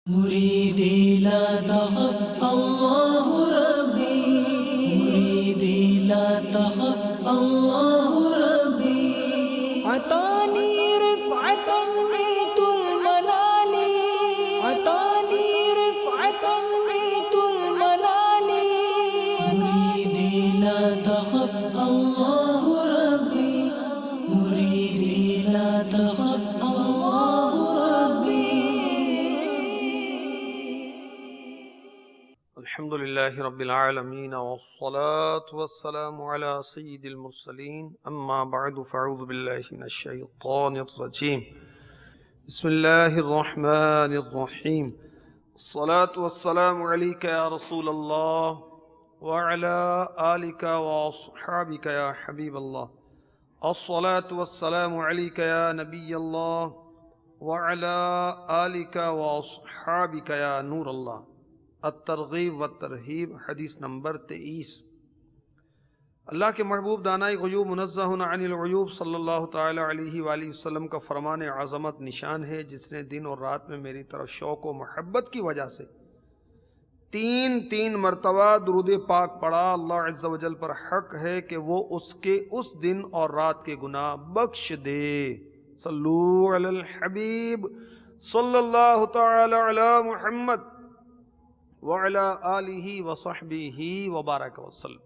مريدي لا تخف الله ربي، مريدي لا تخف الله ربي. عطاني رفعة نيت المنال، عطاني رفعة نيت المنال. مريدي لا تخف الله ربي، مريدي لا تخف الله ربي. الحمد لله رب العالمين والصلاة والسلام على سيد المرسلين أما بعد فأعوذ بالله من الشيطان الرجيم بسم الله الرحمن الرحيم. الصلاة والسلام عليك يا رسول الله وعلى آلك وأصحابك يا حبيب الله. الصلاة والسلام عليك يا نبي الله وعلى آلك وأصحابك يا نور الله. الترغیب و ترہیب حدیث نمبر 23. اللہ کے محبوب دانائی غیوب منزہ عن العیوب صلی اللہ تعالی علیہ وآلہ وسلم کا فرمان عظمت نشان ہے، جس نے دن اور رات میں میری طرف شوق و محبت کی وجہ سے تین مرتبہ درود پاک پڑھا. اللہ عز و جل پر حق ہے کہ وہ اس کے اس دن اور رات کے گناہ بخش دے. صلو علی الحبیب صلی اللہ تعالی علی محمد وَعَلَىٰ آلِهِ وَصَحْبِهِ وَبَارَكَ وسلم.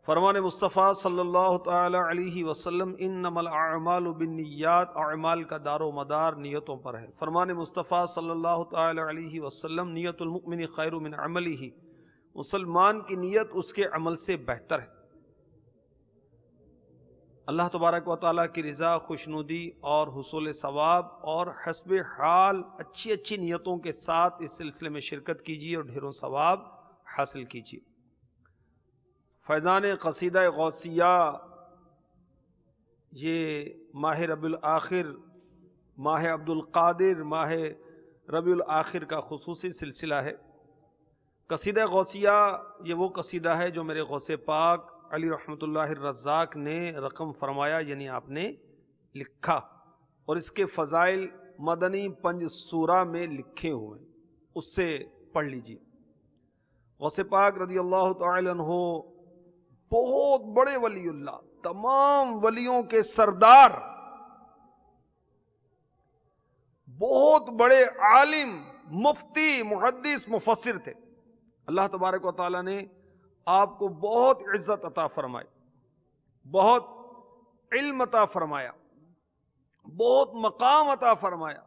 فرمان مصطفیٰ صلی اللہ تعالی علیہ وسلم انما الاعمال بالنیات، اعمال کا دار و مدار نیتوں پر ہے. فرمان مصطفیٰ صلی اللہ تعالی علیہ وسلم نیت المؤمن خیر من عملہ، مسلمان کی نیت اس کے عمل سے بہتر ہے. اللہ تبارک و تعالیٰ کی رضا، خوشنودی اور حصول ثواب اور حسب حال اچھی نیتوں کے ساتھ اس سلسلے میں شرکت کیجیے اور ڈھیروں ثواب حاصل کیجیے. فیضان قصیدہ غوثیہ یہ ماہ ربیع الآخر، ماہ عبد القادر، ماہ ربیع الآخر کا خصوصی سلسلہ ہے. قصیدہ غوثیہ یہ وہ قصیدہ ہے جو میرے غوث پاک علی رحمۃ اللہ الرزاق نے رقم فرمایا، یعنی آپ نے لکھا، اور اس کے فضائل مدنی 5 سورہ میں لکھے ہوئے ہیں، اس سے پڑھ لیجیے. غوث پاک رضی اللہ تعالی عنہ بہت بڑے ولی اللہ، تمام ولیوں کے سردار، بہت بڑے عالم، مفتی، محدث، مفسر تھے. اللہ تبارک و تعالی نے آپ کو بہت عزت عطا فرمائی، بہت علم عطا فرمایا، بہت مقام عطا فرمایا.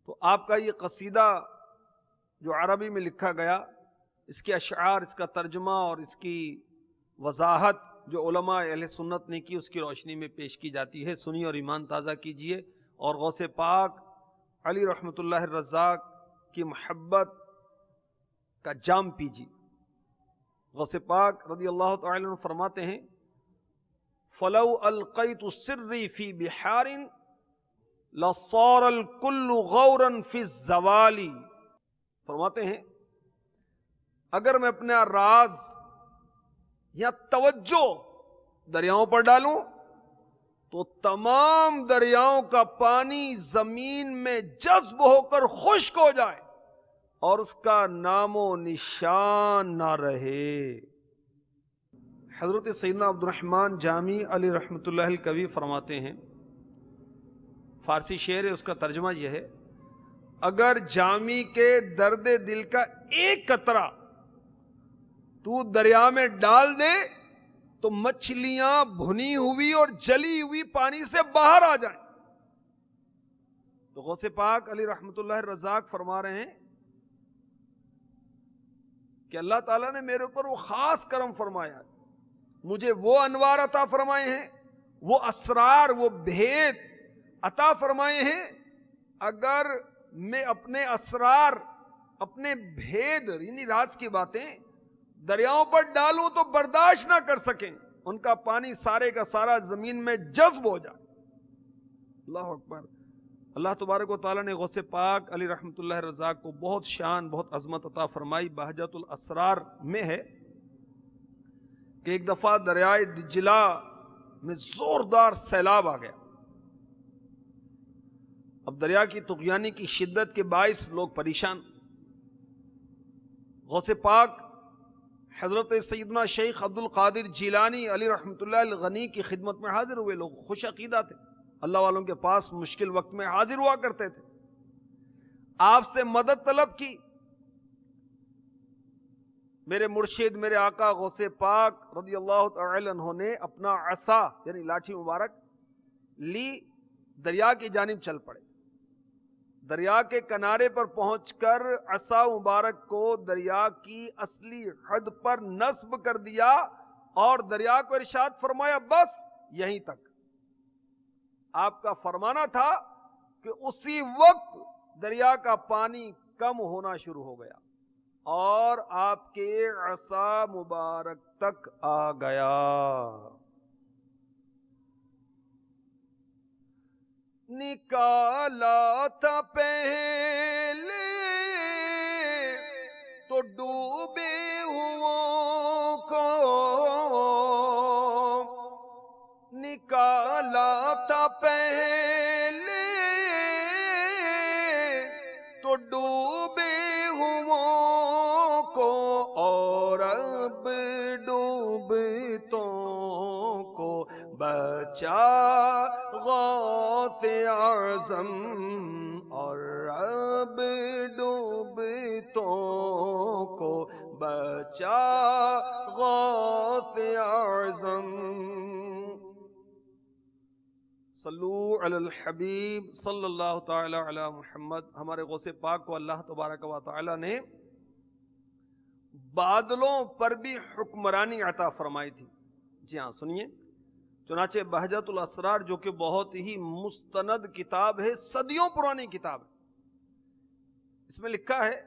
تو آپ کا یہ قصیدہ جو عربی میں لکھا گیا، اس کے اشعار، اس کا ترجمہ اور اس کی وضاحت جو علماء اہل سنت نے کی، اس کی روشنی میں پیش کی جاتی ہے. سنی اور ایمان تازہ کیجئے اور غوث پاک علی رحمۃ اللہ الرزاق کی محبت کا جام پیجئے. غوث پاک رضی اللہ تعالی عنہ فرماتے ہیں فَلَوْ أَلْقَيْتُ سِرِّي فِي بِحَارٍ لَصَارَ الْكُلُّ غَوْرًا فِي الزَّوَالِ. فرماتے ہیں اگر میں اپنا راز یا توجہ دریاؤں پر ڈالوں تو تمام دریاؤں کا پانی زمین میں جذب ہو کر خشک ہو جائے اور اس کا نام و نشان نہ رہے. حضرت سیدنا عبد الرحمن جامی علی رحمۃ اللہ الکوی فرماتے ہیں، فارسی شعر ہے، اس کا ترجمہ یہ ہے، اگر جامی کے درد دل کا ایک قطرہ تو دریا میں ڈال دے تو مچھلیاں بھنی ہوئی اور جلی ہوئی پانی سے باہر آ جائیں. تو غوث پاک علی رحمۃ اللہ الرزاق فرما رہے ہیں کہ اللہ تعالیٰ نے میرے اوپر وہ خاص کرم فرمایا، مجھے وہ انوار عطا فرمائے ہیں، وہ اسرار، وہ بھید عطا فرمائے ہیں. اگر میں اپنے اسرار، اپنے بھید یعنی راز کی باتیں دریاؤں پر ڈالوں تو برداشت نہ کر سکیں، ان کا پانی سارے کا سارا زمین میں جذب ہو جائے. اللہ اکبر. اللہ تبارک و تعالیٰ نے غوث پاک علی رحمۃ اللہ الرزاق کو بہت شان، بہت عظمت عطا فرمائی. بہجت الاسرار میں ہے کہ ایک دفعہ دریائے دجلہ میں زوردار سیلاب آ گیا. اب دریا کی طغیانی کی شدت کے باعث لوگ پریشان. غوث پاک حضرت سیدنا شیخ عبد القادر جیلانی علی رحمۃ اللہ الغنی کی خدمت میں حاضر ہوئے. لوگ خوش عقیدہ تھے, اللہ والوں کے پاس مشکل وقت میں حاضر ہوا کرتے تھے, آپ سے مدد طلب کی. میرے مرشد میرے آقا غوث پاک رضی اللہ تعالی عنہ نے اپنا عصا یعنی لاٹھی مبارک لی, دریا کی جانب چل پڑے. دریا کے کنارے پر پہنچ کر عصا مبارک کو دریا کی اصلی حد پر نصب کر دیا اور دریا کو ارشاد فرمایا بس یہیں تک. آپ کا فرمانا تھا کہ اسی وقت دریا کا پانی کم ہونا شروع ہو گیا اور آپ کے عصا مبارک تک آ گیا. نکالا تھا پہلے تو ڈوبے ہوں کو, نکالا تھا پہلے تو ڈوبے ہوں کو, اور اب ڈوبتوں کو بچا غوث اعظم, اور اب ڈوبتوں کو بچا غوث اعظم. صلو علی الحبیب صلی اللہ تعالی علی محمد. ہمارے غوث پاک کو اللہ تبارک و تعالی نے بادلوں پر بھی حکمرانی عطا فرمائی تھی. جی ہاں سنیے, چنانچہ بہجت الاسرار جو کہ بہت ہی مستند کتاب ہے, صدیوں پرانی کتاب ہے, اس میں لکھا ہے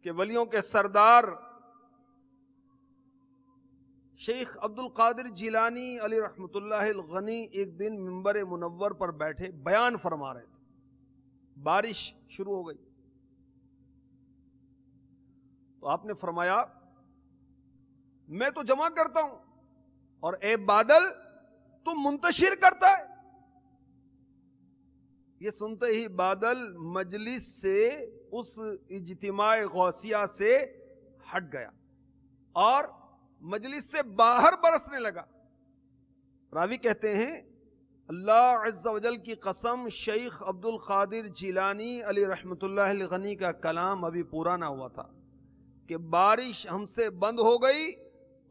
کہ ولیوں کے سردار شیخ عبد القادر جیلانی علی رحمۃ اللہ الغنی ایک دن منبر منور پر بیٹھے بیان فرما رہے تھے. بارش شروع ہو گئی تو آپ نے فرمایا میں تو جمع کرتا ہوں اور اے بادل تم منتشر کرتا ہے. یہ سنتے ہی بادل مجلس سے اس اجتماع غوثیہ سے ہٹ گیا اور مجلس سے باہر برسنے لگا. راوی کہتے ہیں اللہ عز و جل کی قسم شیخ عبد القادر جیلانی علی رحمۃ اللہ الغنی کا کلام ابھی پورا نہ ہوا تھا کہ بارش ہم سے بند ہو گئی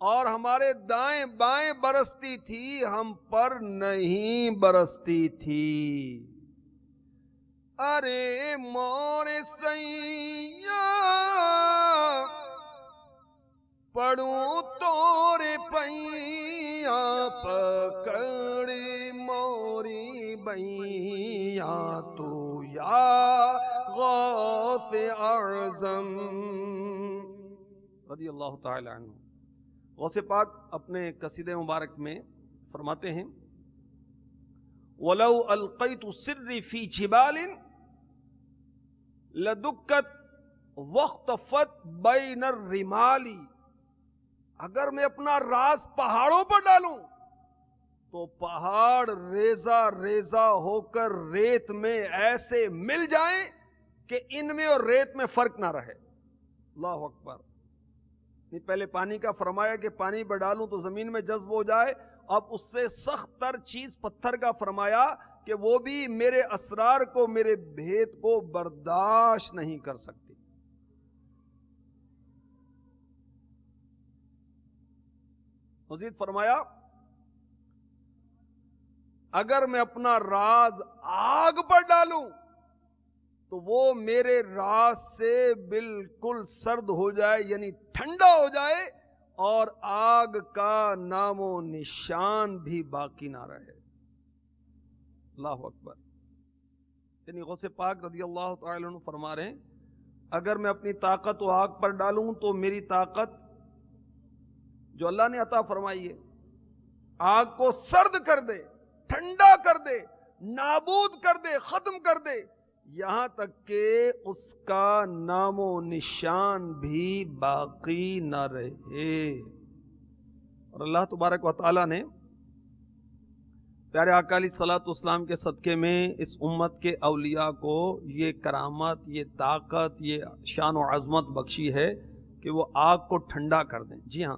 اور ہمارے دائیں بائیں برستی تھی, ہم پر نہیں برستی تھی. ارے مور سیاں پڑوں تورے پیاں, پکڑ موری بیاں تو یا غوث اعظم رضی اللہ تعالی عنہ. غوث پاک اپنے قصیدے مبارک میں فرماتے ہیں وَلَوْ أَلْقَيْتُ سِرِّي فِي جِبَالٍ لَدُكَّتْ وَاخْتَفَتْ بَيْنَ الرِّمَالِ. اگر میں اپنا راز پہاڑوں پر ڈالوں تو پہاڑ ریزہ ریزہ ہو کر ریت میں ایسے مل جائیں کہ ان میں اور ریت میں فرق نہ رہے. اللہ اکبر. پہلے پانی کا فرمایا کہ پانی پر ڈالوں تو زمین میں جذب ہو جائے, اب اس سے سخت تر چیز پتھر کا فرمایا کہ وہ بھی میرے اسرار کو میرے بھید کو برداشت نہیں کر سکتی. مزید فرمایا اگر میں اپنا راز آگ پر ڈالوں تو وہ میرے راز سے بالکل سرد ہو جائے یعنی ٹھنڈا ہو جائے اور آگ کا نام و نشان بھی باقی نہ رہے. اللہ اکبر. یعنی غوث پاک رضی اللہ تعالی عنہ فرما رہے ہیں اگر میں اپنی طاقت و آگ پر ڈالوں تو میری طاقت جو اللہ نے عطا فرمائی ہے آگ کو سرد کر دے, ٹھنڈا کر دے, نابود کر دے, ختم کر دے, یہاں تک کہ اس کا نام و نشان بھی باقی نہ رہے. اور اللہ تبارک و تعالی نے پیارے آقا علیہ الصلوۃ والسلام کے صدقے میں اس امت کے اولیاء کو یہ کرامت، یہ طاقت، یہ شان و عظمت بخشی ہے کہ وہ آگ کو ٹھنڈا کر دیں۔ جی ہاں،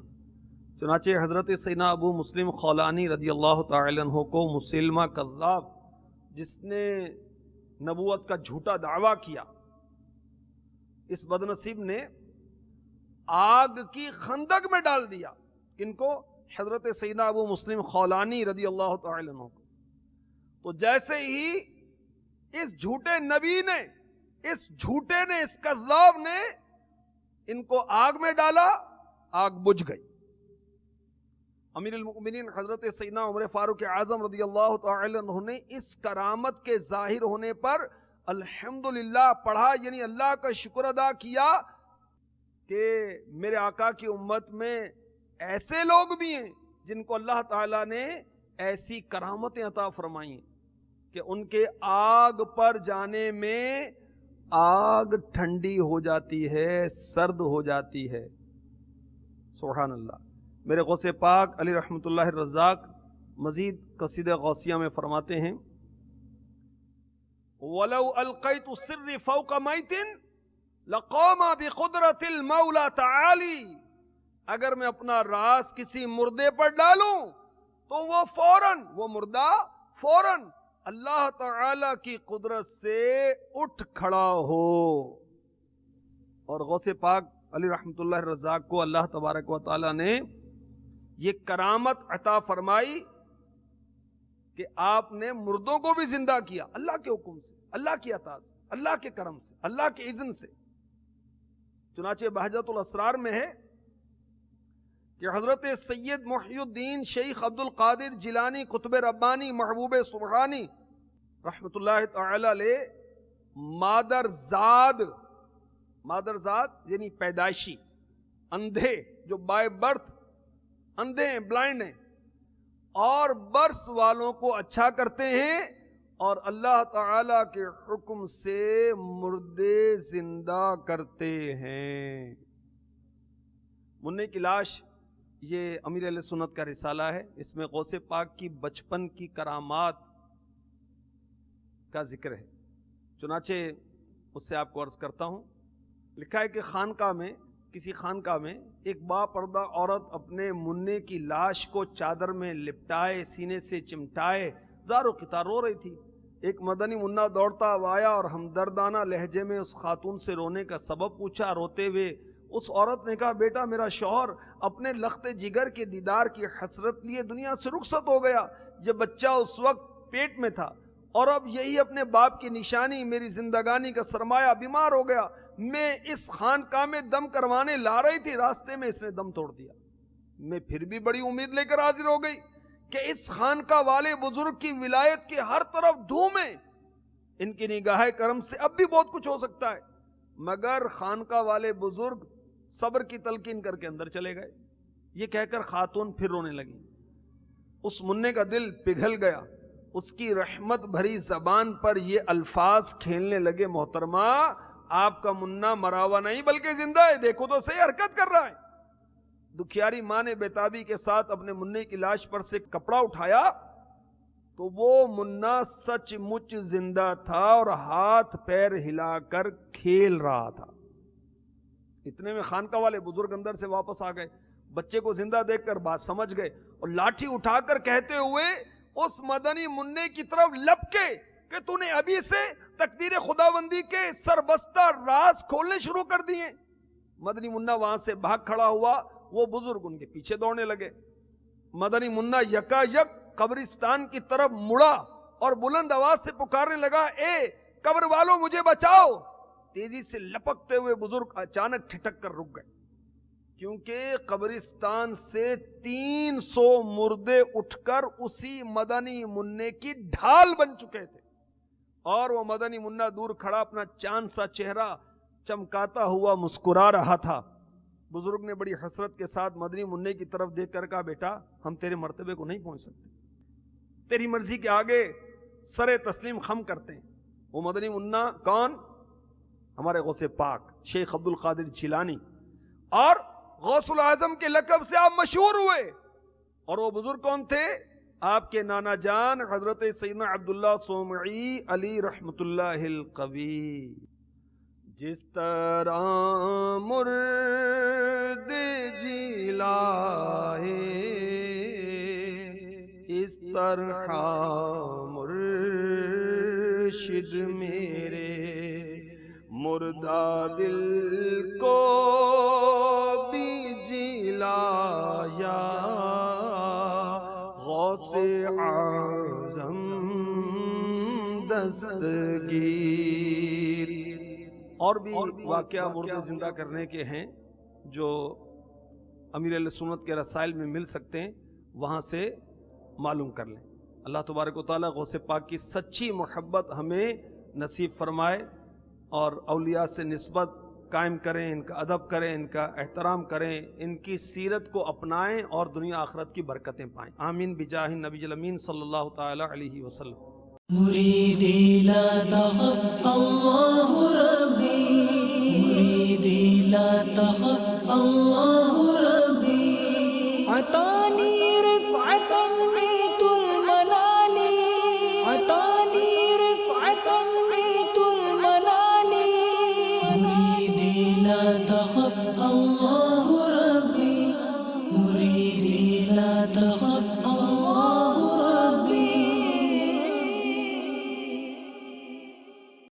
چنانچہ حضرت سیدنا ابو مسلم خولانی رضی اللہ تعالی عنہ کو مسلمہ کذاب، جس نے نبوت کا جھوٹا دعویٰ کیا، اس بدنصیب نے آگ کی خندق میں ڈال دیا۔ کن کو؟ حضرت سیدنا ابو مسلم خولانی رضی اللہ تعالی عنہ کو۔ تو جیسے ہی اس جھوٹے نبی نے، اس جھوٹے نے، اس کذاب نے ان کو آگ میں ڈالا، آگ بجھ گئی۔ امیر المؤمنین حضرت سیدنا عمر فاروق اعظم رضی اللہ تعالی عنہ نے اس کرامت کے ظاہر ہونے پر الحمدللہ پڑھا، یعنی اللہ کا شکر ادا کیا کہ میرے آقا کی امت میں ایسے لوگ بھی ہیں جن کو اللہ تعالیٰ نے ایسی کرامتیں عطا فرمائی ہیں کہ ان کے آگ پر جانے میں آگ ٹھنڈی ہو جاتی ہے، سرد ہو جاتی ہے۔ سبحان اللہ۔ میرے غوث پاک علی رحمۃ اللہ الرزاق مزید قصیدہ غوثیہ میں فرماتے ہیں، وَلَوْ أَلْقَيْتُ السِّرِّ فَوْقَ مَيْتٍ لَقَامَ بِقُدْرَةِ الْمَوْلَى تَعَالِي، اگر میں اپنا راز کسی مردے پر ڈالوں تو وہ فوراً، وہ مردہ فوراً اللہ تعالی کی قدرت سے اٹھ کھڑا ہو۔ اور غوث پاک علی رحمۃ اللہ الرزاق کو اللہ تبارک و تعالی نے یہ کرامت عطا فرمائی کہ آپ نے مردوں کو بھی زندہ کیا، اللہ کے حکم سے، اللہ کی عطا سے، اللہ کے کرم سے، اللہ کے اذن سے۔ چنانچہ بہجت الاسرار میں ہے کہ حضرت سید محی الدین شیخ عبد القادر جیلانی قطب ربانی محبوب سبحانی رحمت اللہ تعالی علیہ مادرزاد یعنی پیدائشی اندھے، جو بائی برتھ اندھے ہیں، بلائنڈ ہیں، اور برس والوں کو اچھا کرتے ہیں، اور اللہ تعالی کے حکم سے مردے زندہ کرتے ہیں۔ منع کی لاش یہ امیر اہل سنت کا رسالہ ہے، اس میں غوث پاک کی بچپن کی کرامات کا ذکر ہے۔ چنانچہ اس سے آپ کو عرض کرتا ہوں، لکھا ہے کہ خانقاہ میں، کسی خانقاہ میں ایک با پردہ عورت اپنے منع کی لاش کو چادر میں لپٹائے، سینے سے چمٹائے زار و قطار رو رہی تھی۔ ایک مدنی منا دوڑتا آیا اور ہمدردانہ لہجے میں اس خاتون سے رونے کا سبب پوچھا۔ روتے ہوئے اس عورت نے کہا، بیٹا میرا شوہر اپنے لخت جگر کے دیدار کی حسرت لیے دنیا سے رخصت ہو گیا۔ جب بچہ اس وقت پیٹ میں تھا، اور اب یہی اپنے باپ کی نشانی، میری زندگانی کا سرمایہ، بیمار ہو گیا۔ میں اس خانقاہ میں دم کروانے لا رہی تھی، راستے میں اس نے دم توڑ دیا۔ میں پھر بھی بڑی امید لے کر حاضر ہو گئی کہ اس خانقاہ والے بزرگ کی ولایت کی ہر طرف دھوم ہے، ان کی نگاہ کرم سے اب بھی بہت کچھ ہو سکتا ہے۔ مگر خانقاہ والے بزرگ صبر کی تلقین کر کے اندر چلے گئے۔ یہ کہہ کر خاتون پھر رونے لگی۔ اس منع کا دل پگھل گیا، اس کی رحمت بھری زبان پر یہ الفاظ کھیلنے لگے، محترمہ آپ کا منا مرا ہوا نہیں بلکہ زندہ ہے، دیکھو تو صحیح حرکت کر رہا ہے۔ دکھیاری ماں نے بیتابی کے ساتھ اپنے منع کی لاش پر سے کپڑا اٹھایا تو وہ منا سچ مچ زندہ تھا اور ہاتھ پیر ہلا کر کھیل رہا تھا۔ اتنے میں خانقاہ والے بزرگ اندر سے واپس آ گئے، بچے کو زندہ دیکھ کر بات سمجھ گئے، اور لاٹھی اٹھا کر کہتے ہوئے اس مدنی منع کی طرف لپکے کہ تو نے ابھی سے تقدیر خداوندی کے سربستہ راز کھولنے شروع کر دیے۔ مدنی منع وہاں سے بھاگ کھڑا ہوا، وہ بزرگ ان کے پیچھے دوڑنے لگے۔ مدنی منع یکا یک قبرستان کی طرف مڑا اور بلند آواز سے پکارنے لگا، اے قبر والوں مجھے بچاؤ۔ تیزی سے لپکتے ہوئے بزرگ اچانک ٹھٹک کر رک گئے، کیونکہ قبرستان سے 300 مردے اٹھ کر اسی مدنی منع کی ڈھال بن چکے تھے، اور وہ مدنی منع دور کھڑا اپنا چاند سا چہرہ چمکاتا ہوا مسکرا رہا تھا۔ بزرگ نے بڑی حسرت کے ساتھ مدنی منع کی طرف دیکھ کر کہا، بیٹا ہم تیرے مرتبے کو نہیں پہنچ سکتے، تیری مرضی کے آگے سر تسلیم خم کرتے ہیں۔ وہ مدنی منع کون؟ ہمارے غوث پاک شیخ عبد القادر جیلانی، اور غوث العظم کے لقب سے آپ مشہور ہوئے۔ اور وہ بزرگ کون تھے؟ آپ کے نانا جان حضرت سیدنا عبداللہ صومعی علی رحمت اللہ القوی، جس طرح مرد جی لائے اس طرح مرشد میرے مردہ دل کو بھی جی لایا، غوث اعظم دستگیر۔ اور بھی واقعہ مردے زندہ کرنے کے ہیں جو امیر اہل سنت کے رسائل میں مل سکتے ہیں، وہاں سے معلوم کر لیں۔ اللہ تبارک و تعالیٰ غوث پاک کی سچی محبت ہمیں نصیب فرمائے، اور اولیاء سے نسبت قائم کریں، ان کا ادب کریں، ان کا احترام کریں، ان کی سیرت کو اپنائیں اور دنیا آخرت کی برکتیں پائیں۔ آمین بجاہ النبی الامین صلی اللہ تعالی علیہ وسلم۔ مريدي لا تخف الله ربي، مريدي لا تخف الله ربي، عطاني رفعة نيت المنال، عطاني رفعة نيت المنال، مريدي لا تخف الله